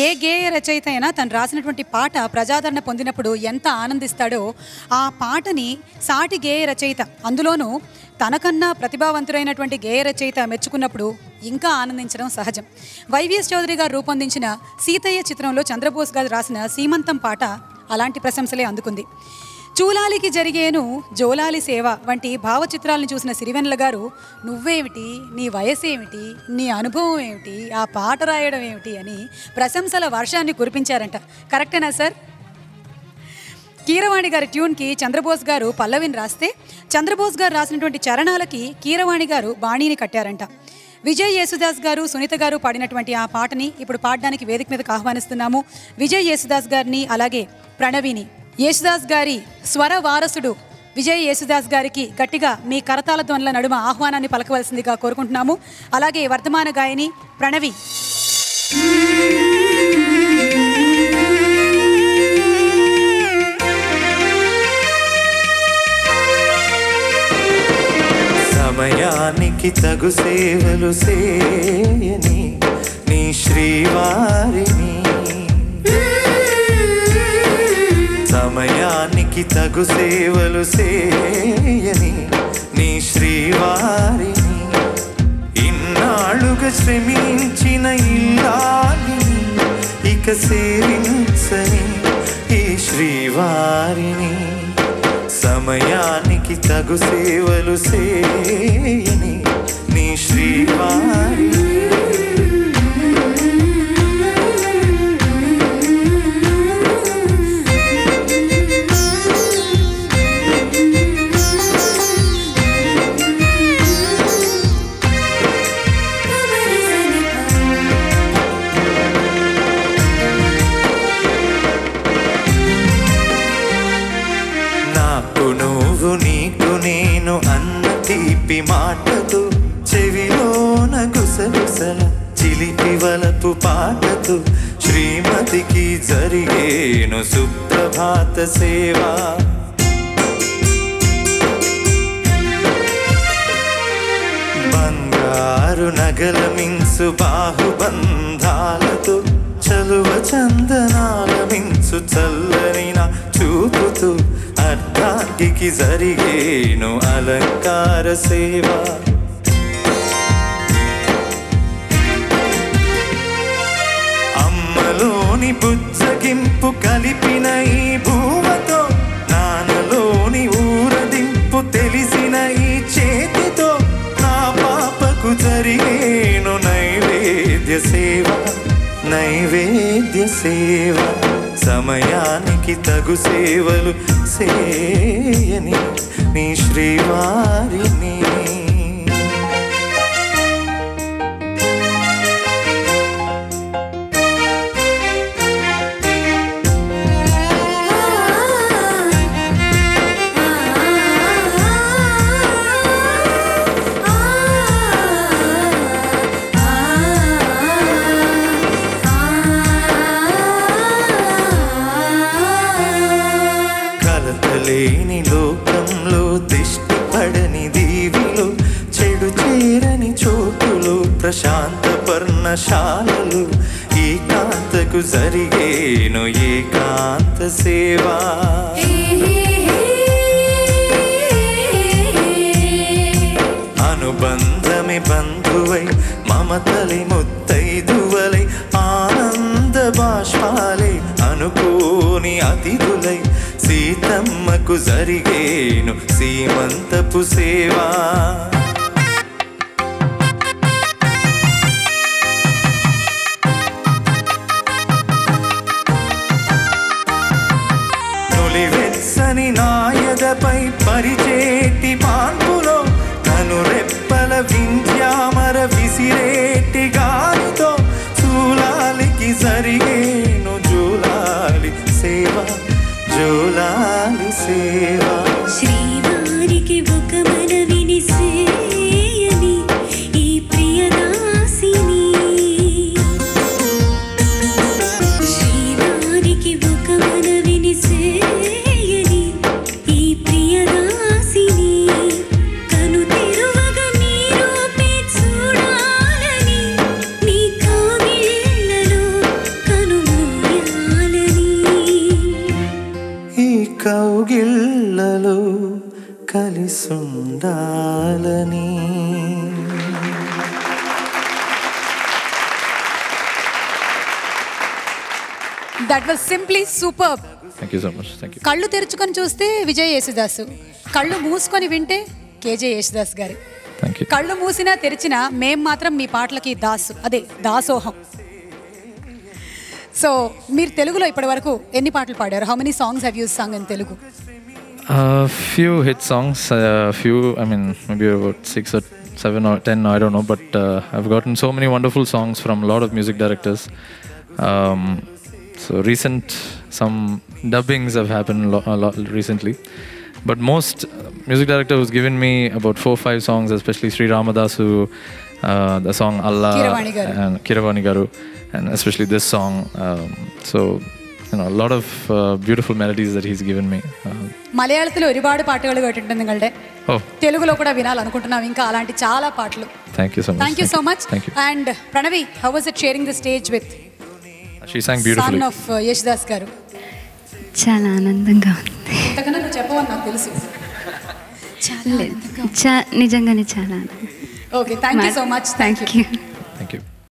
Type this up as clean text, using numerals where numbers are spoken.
ఏ గేయ రచయిత అయినా తను రాసినటువంటి పాట ప్రజాదరణ పొందినప్పుడు ఎంత ఆనందిస్తాడో, ఆ పాటని సాటి గేయ రచయిత, అందులోనూ తనకన్నా ప్రతిభావంతుడైనటువంటి గేయ రచయిత మెచ్చుకున్నప్పుడు ఇంకా ఆనందించడం సహజం. వైవిఎస్ చౌదరి గారు రూపొందించిన సీతయ్య చిత్రంలో చంద్రబోస్ గారు రాసిన సీమంతం పాట అలాంటి ప్రశంసలే అందుకుంది. చూలాలికి జరిగేను జోలాలి సేవ వంటి భావచిత్రాలను చూసిన సిరివెన్నెల గారు, నువ్వేమిటి, నీ వయసు ఏమిటి, నీ అనుభవం ఏమిటి, ఆ పాట రాయడం ఏమిటి అని ప్రశంసల వర్షాన్ని కురిపించారంట. కరెక్టేనా సార్? కీరవాణి గారి ట్యూన్కి చంద్రబోస్ గారు పల్లవిని రాస్తే, చంద్రబోస్ గారు రాసినటువంటి చరణాలకి కీరవాణి గారు బాణీని కట్టారంట. విజయ్ యేసుదాస్ గారు, సునీత గారు పాడినటువంటి ఆ పాటని ఇప్పుడు పాడడానికి వేదిక మీదకి ఆహ్వానిస్తున్నాము. విజయ్ యేసుదాస్ గారిని, అలాగే ప్రణవిని. యేసుదాస్ గారి స్వర వారసుడు విజయ్ యేసుదాస్ గారికి గట్టిగా మీ కరతాళ ధ్వనుల నడుమ ఆహ్వానాన్ని పలకవలసిందిగా కోరుకుంటున్నాము. అలాగే వర్ధమాన గాయని ప్రణవి. సమయానికి తగు సేవలు సేయని నీ శ్రీవారిని, సమయానికి తగు సేవలు సేయని నీ శ్రీవారిని, ఇన్నాళ్ళుగా శ్రమించిన ఇల్లాలిని ఇక సేవించని ఈ శ్రీవారిని, సమయానికి తగు సేవలు సేయని నీ శ్రీవారిని. నీకు నేను అన్న తీపి మాటతో, చెవిలోన గుసగుసల చిలిపి వలపు పాటతో, శ్రీమతికి జరిగేను సుప్రభాత సేవ. బంగారు నగల మించు బాహుబంధాలతో, చలువ చందనాల మించు చల్లని నా చూపుతూ, అర్ధాంగికి జరిగేను అలంకార సేవ. అమ్మలోని బుజ్జగింపు కలిపిన ఈ భూమతో, నాన్నలోని ఊరదింపు తెలిసిన ఈ చేతితో, నా పాపకు జరిగేను నైవేద్య సేవ, నైవేద్య సేవ. సమయానికి తగు సేవలు సేయని నీ శ్రీవారిని. లేని లోకంలో, దిష్టి పడని దీవిలో, చెడు చేరని చోటులో, ప్రశాంత పర్ణశాలలు, ఏకాంతకు జరిగేను ఏకాంత సేవ. అనుబంధమే బంధువై, మమతలే ముత్తైదువలై, ఆనంద బాష్పాలై, అనుకోని అతిథులై, సీతమ్మకు జరిగేను సీమంతపు సేవ. నులివెచ్చని నాయదపై పరిచేటి పాన్పులో, తను రెప్పల వింధ్యామర విసిరేటి గాలితో, చూలాలికి జరిగేను జూలాలి సేవ, జోలాలి సేవ. శ్రీవారికి ఒక మనవిని సేయని ఈ ప్రియదాసిని, శ్రీవారికి ఒక మనవిని సేయని ఈ ప్రియదాసిని, కను తెరువగా నీ రూపే చూడాలని, నీ కావిళ్ళలో కను కలిసుండాలని. That was simply super. Thank you so much. Thank you. కళ్ళు తెరుచుకొని చూస్తే విజయ్ యేసుదాసు, కళ్ళు మూసుకొని వింటే కేజే యేసుదాస్ గారు. Thank you. కళ్ళు మూసినా తెరిచినా మేం మాత్రం మీ పాటలకి దాసు, అదే దాసోహం. సో మీరు తెలుగులో ఇప్పటి వరకు ఎన్ని పాటలు పాడారు? How many songs have you Sung in Telugu? Few hit songs, few, I mean, maybe about 6 or 7 or 10, I don't know, but I've gotten so many wonderful songs from a lot of music directors. So some dubbings have happened a lot recently, but most music director who's given me about 4-5 songs, especially Sri Ramadasu, the song Allah and Kiravani Garu, and especially this song. So you know, a lot of beautiful melodies that he's given me. മലയാളത്തിൽ ഒരുപാട് പാട്ടുകൾ കേട്ടിട്ടുണ്ട് നിങ്ങളുടെ. తెలుగులో కూడా వినాలనుకుంటున్నాం ఇంకా అలాంటి చాలా పాటలు. Thank you so much. Thank you so much. Thank you. And Pranavi, how was it sharing the stage with She sang beautifully. son of Yeshdas garu? చాలా ఆనందంగా ఉంది. ఇంతకన్నా నువ్వు చెప్పవని నాకు తెలుసు. నిజంగానే చాలా ఆనందం. Okay, thank you so much. Thank you.